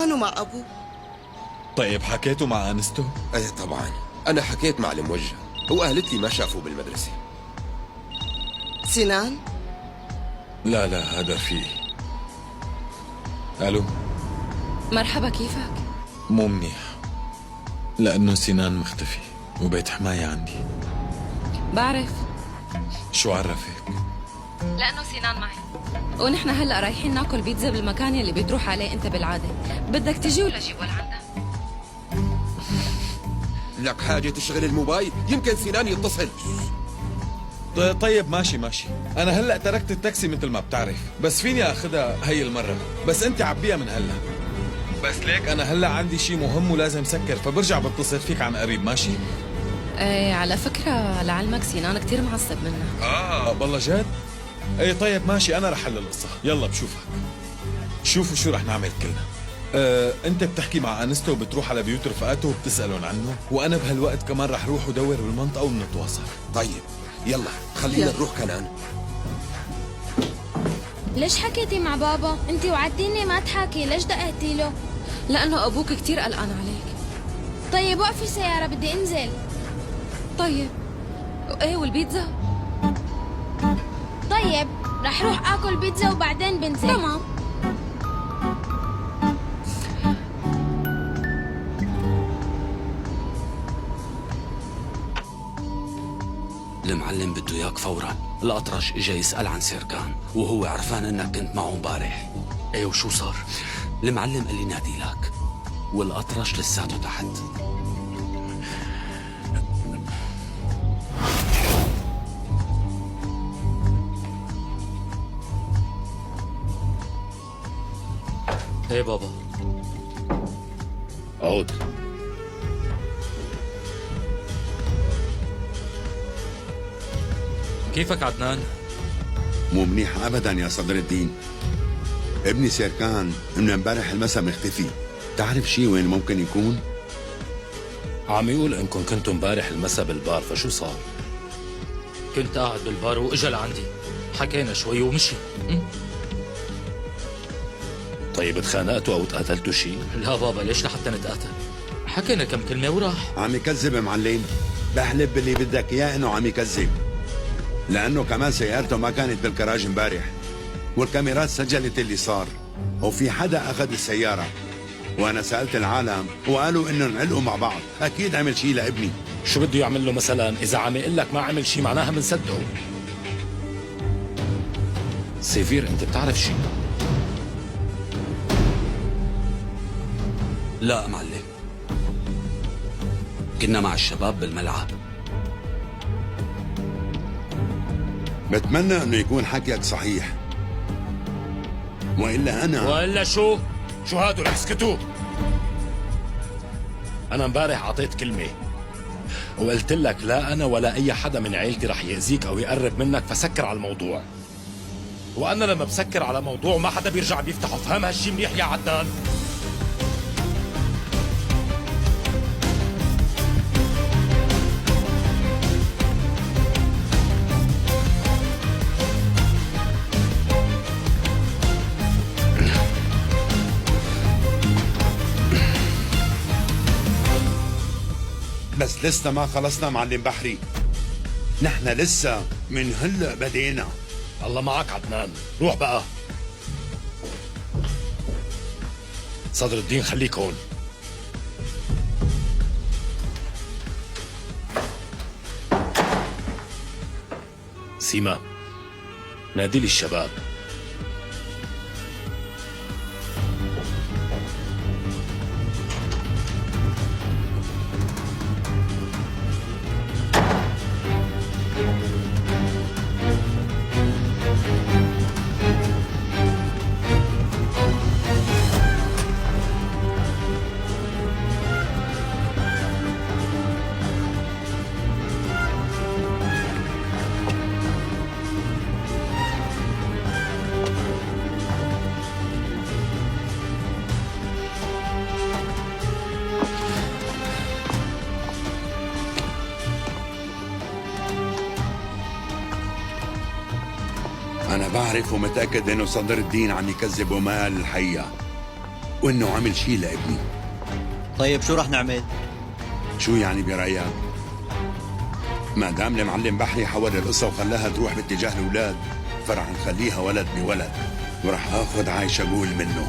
مع أبوه. طيب حكيتوا مع أنستو؟ ايه طبعا، انا حكيت مع الموجه وقالت لي ما شافوه بالمدرسه. سنان؟ لا هذا فيه. ألو؟ مرحبا، كيفك؟ مو منيح، لأنه سنان مختفي وبيت حماية عندي. بعرف، شو عرفك؟ لأنه سنان معي، ونحن هلأ رايحين ناكل بيتزا بالمكان يلي بتروح عليه أنت بالعادة. بدك تجي ولا جيبه لعندك؟ لك حاجه تشغل الموبايل، يمكن سنان يتصل. طيب ماشي، أنا هلأ تركت التاكسي مثل ما بتعرف، بس فيني أخذها هي المرة، بس أنت عبيها من هلأ. بس ليك أنا هلأ عندي شي مهم ولازم سكر، فبرجع بتصل فيك عن قريب. ماشي؟ ايه، على فكرة لعلمك سنان كتير معصب منك. بالله جد؟ ايه طيب ماشي، أنا رح حل القصة. يلا بشوفك. شوفوا شو رح نعمل كلنا. انت بتحكي مع انستو وبتروح على بيوت رفقاته وبتسألهم عنه، وانا بهالوقت كمان رح روح ودور بالمنطقة وبنتواصل. طيب يلا خلينا نروح كنان. ليش حكيتي مع بابا؟ انتي وعدتيني ما تحاكي، ليش دققتي له؟ لأنه أبوك كتير قلقان عليك. طيب وقفي سيارة، بدي انزل. طيب ايه، والبيتزا؟ طيب رح روح اكل بيتزا وبعدين بنزل. تمام. المعلم بده اياك فورا. الأطرش اجا يسأل عن سيركان وهو عرفان انك كنت معه امبارح. ايه، وشو صار؟ المعلم قال لي نادي لك، والأطرش لساته تحت. ايه بابا. عود. كيفك عدنان؟ مو منيح ابدا يا صدر الدين. ابني سيركان من امبارح المسا مختفي. تعرف شي وين ممكن يكون؟ عم يقول انكم كنتوا امبارح المسا بالبار، فشو صار؟ كنت قاعد بالبار واجا لعندي، حكينا شوي ومشي. طيب تخانقتوا او تقاتلتوا شي؟ لا بابا، ليش لحتى نتقاتل؟ حكينا كم كلمة وراح. عم يكذب معلم. بحلف باللي بدك اياه انه عم يكذب، لانه كمان سيارته ما كانت بالكراج امبارح، والكاميرات سجلت اللي صار، وفي حدا اخذ السياره، وانا سالت العالم وقالوا انهم علقوا مع بعض. اكيد عمل شي لابني. شو بده يعمل له مثلا؟ اذا عم يقول لك ما عمل شي معناها بنصدقه. سيفير، انت بتعرف شي؟ لا معلم، كنا مع الشباب بالملعب. بتمنى انه يكون حكيك صحيح، والا انا والا شو؟ شو هادول؟ اسكتوا. انا امبارح اعطيت كلمه وقلت لك لا انا ولا اي حدا من عيلتي رح يأذيك او يقرب منك، فسكر على الموضوع. وانا لما بسكر على موضوع ما حدا بيرجع بيفتحه. فهم هالشي منيح يا عدنان؟ بس لسه ما خلصنا معلم بحري، نحن لسه من هلا بدينا. الله معك عدنان، روح بقى. صدر الدين خليك هون. سيما، نادي لي الشباب. أنا بعرف ومتأكد إنه صدر الدين عم يكذب وما قال الحقيقة، وانه عمل شيء لابني. طيب شو رح نعمل؟ شو يعني برايك؟ ما دام المعلم بحري حول القصه وخلاها تروح باتجاه الاولاد، فرح نخليها ولد بولد، ورح اخذ عايش اقول منه.